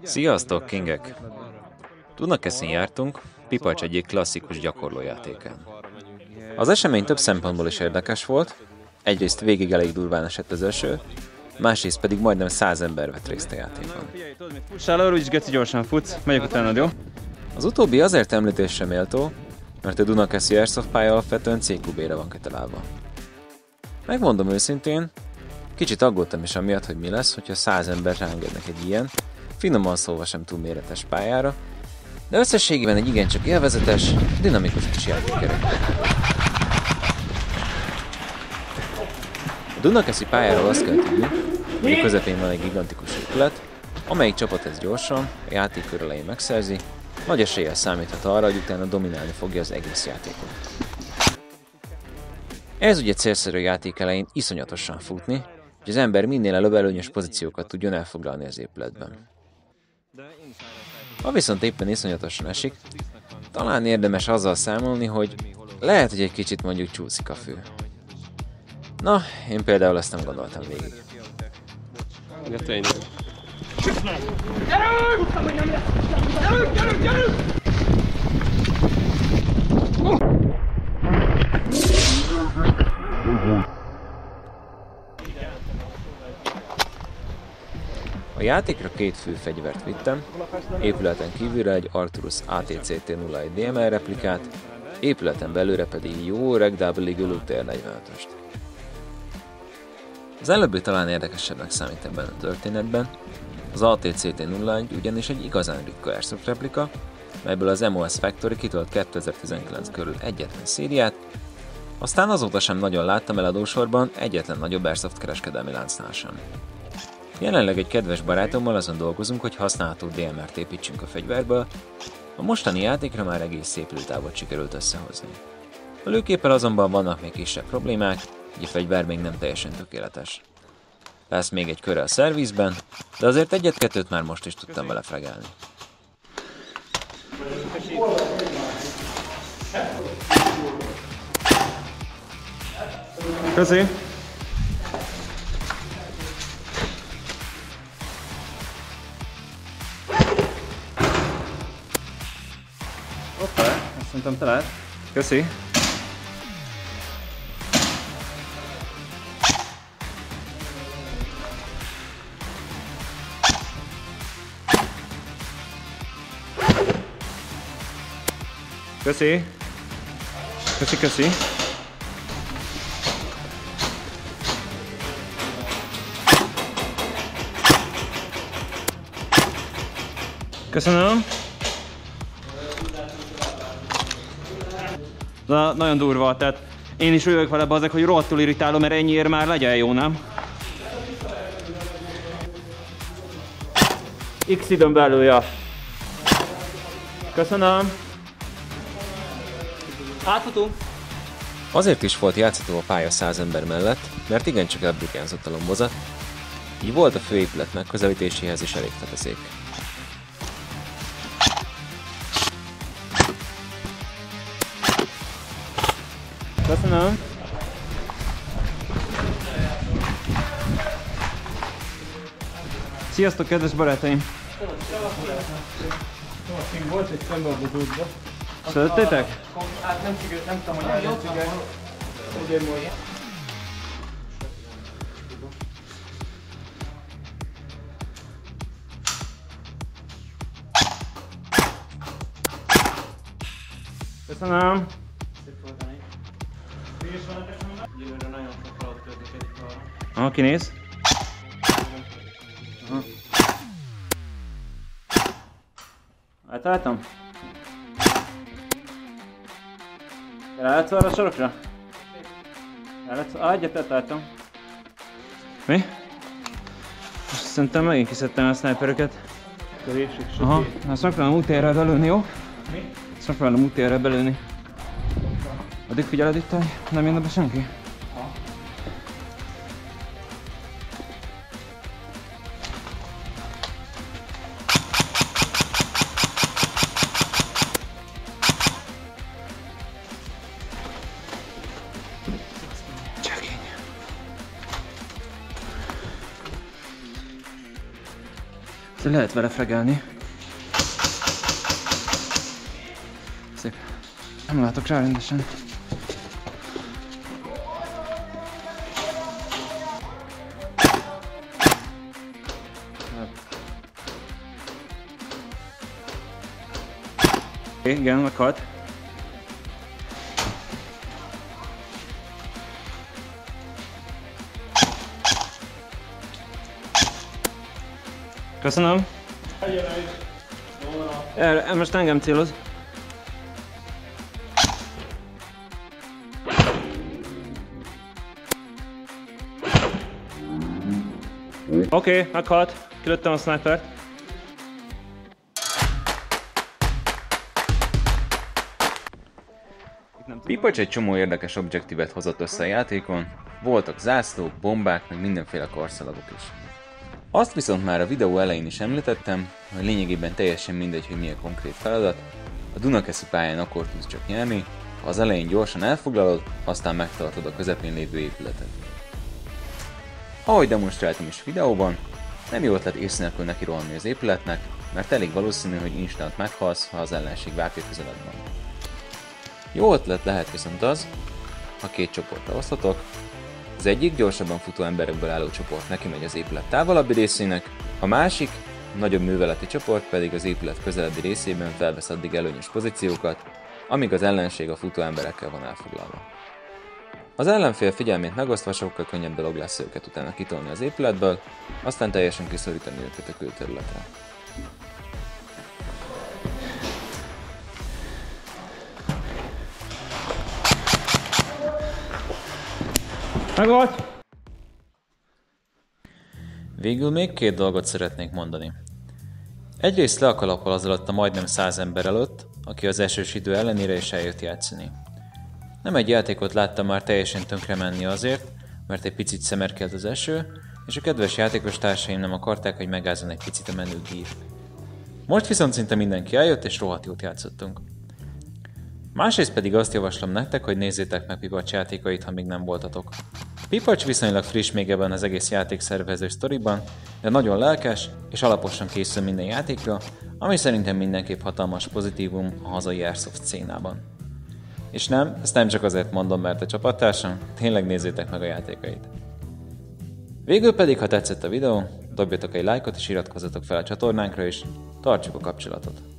Sziasztok, Kingek! Dunakeszin jártunk, Pipacs egyik klasszikus gyakorlójátékán. Az esemény több szempontból is érdekes volt, egyrészt végig elég durván esett az eső, másrészt pedig majdnem 100 ember vett részt a játékon. Fussál arra, úgyis geci gyorsan futsz, megyek utánad, jó? Az utóbbi azért említésre méltó, mert a Dunakeszi Airsoft pálya alapvetően CQB-re van kitalálva. Megmondom őszintén, kicsit aggódtam is amiatt, hogy mi lesz, hogyha 100 ember ráengednek egy ilyen, finoman szólva sem túl méretes pályára, de összességében egy igencsak élvezetes, dinamikus kis játékkerek. A Dunakeszi pályáról azt kell tudni, hogy a közepén van egy gigantikus épület, amelyik csapat ezt gyorsan, a játékkör elején megszerzi, nagy eséllyel számíthat arra, hogy utána dominálni fogja az egész játékot. Ez ugye célszerű játék elején iszonyatosan futni, hogy az ember minél előbb előnyös pozíciókat tudjon elfoglalni az épületben. Ha viszont éppen iszonyatosan esik, talán érdemes azzal számolni, hogy lehet, hogy egy kicsit mondjuk csúszik a fő. Na, én például ezt nem gondoltam végig. A játékra két fő fegyvert vittem, épületen kívülre egy Arturus ATCT-01 DMR replikát, épületen belőle pedig jó Ragdoll Eagle UTR-45-öst. Az előbbi talán érdekesebbnek számít ebben a történetben, az ATCT-01 ugyanis egy igazán ritka Airsoft replika, melyből az MOS Factory kitolt 2019 körül egyetlen szériát, aztán azóta sem nagyon láttam eladósorban egyetlen nagyobb Airsoft kereskedelmi láncnál sem. Jelenleg egy kedves barátommal azon dolgozunk, hogy használható DMR-t építsünk a fegyverből, a mostani játékra már egész szép lőtávot sikerült összehozni. A lőképpel azonban vannak még kisebb problémák, így a fegyver még nem teljesen tökéletes. Lesz még egy köre a szervizben, de azért egyet-kettőt már most is tudtam vele fregelni. Köszi! Hoppá, azt mondtam te lehet. Köszi! Köszi! Köszi, köszi! Köszönöm! De nagyon durva, tehát én is ülök vele bazzeg, hogy rohadtul irritálom, mert ennyiért már legyen jó, nem? X időn belül, ja. Köszönöm! Átfutunk! Azért is volt játszható a pálya 100 ember mellett, mert igencsak elbrukánzott a lombozat, így volt a főépület megközelítéséhez is elég fedezék. Köszönöm! Sziasztok, kedves barátaim! Volt egy szembe a budódba. Szerettétek? Hát nem tudom, hogy eljöttük. Ugyan mondja. Köszönöm! Jövőre nagyon sok alatt közlekedik arra. Aha, kinéz? Átálltam? Ráadsz arra a sorokra? Egyet átálltam. Mi? Szerintem megint kiszedtem a sniperöket. Aha, azt megpróbálom útérrel belőni, jó? Mi? Azt megpróbálom útérrel belőni. Addig figyeled itt, hogy nem jönne be senki? Lehet vele fregelni. Szép. Nem látok rá rendesen. Igen, meghalt. Köszönöm. Most engem céloz. Oké, meghalt. Kilőttem a snipert. Pipacs egy csomó érdekes objektívet hozott össze a játékon, voltak zászlók, bombák, meg mindenféle karszalagok is. Azt viszont már a videó elején is említettem, hogy lényegében teljesen mindegy, hogy milyen konkrét feladat, a Dunakeszi pályán akkor tudsz csak nyerni, ha az elején gyorsan elfoglalod, aztán megtartod a közepén lévő épületet. Ahogy demonstráltam is videóban, nem jó ötlet ész nélkül neki rohanni az épületnek, mert elég valószínű, hogy instant meghalsz, ha az ellenség vágja közeled van. Jó ötlet lehet viszont az, ha két csoportra osztotok, az egyik gyorsabban futó emberekből álló csoport neki megy az épület távolabbi részének, a másik, nagyobb műveleti csoport pedig az épület közelebbi részében felvesz addig előnyös pozíciókat, amíg az ellenség a futó emberekkel van elfoglalva. Az ellenfél figyelmét megosztva sokkal könnyebb dolog lesz őket utána kitolni az épületből, aztán teljesen kiszorítani őket a külterületre. Megold! Végül még két dolgot szeretnék mondani. Egyrészt le a kalappal az alatt a majdnem 100 ember előtt, aki az esős idő ellenére is eljött játszani. Nem egy játékot láttam már teljesen tönkre menni azért, mert egy picit szemerkelt az eső, és a kedves játékos társaim nem akarták, hogy megázzon egy picit a menőgír. Most viszont szinte mindenki eljött, és rohadt jót játszottunk. Másrészt pedig azt javaslom nektek, hogy nézzétek meg Pipacs játékait, ha még nem voltatok. Pipacs viszonylag friss még ebben az egész játékszervező sztoriban, de nagyon lelkes és alaposan készül minden játékra, ami szerintem mindenképp hatalmas pozitívum a hazai Airsoft szcénában. És nem, ezt nem csak azért mondom, mert a csapattársam, tényleg nézzétek meg a játékait. Végül pedig, ha tetszett a videó, dobjatok egy lájkot és iratkozzatok fel a csatornánkra is, tartsuk a kapcsolatot!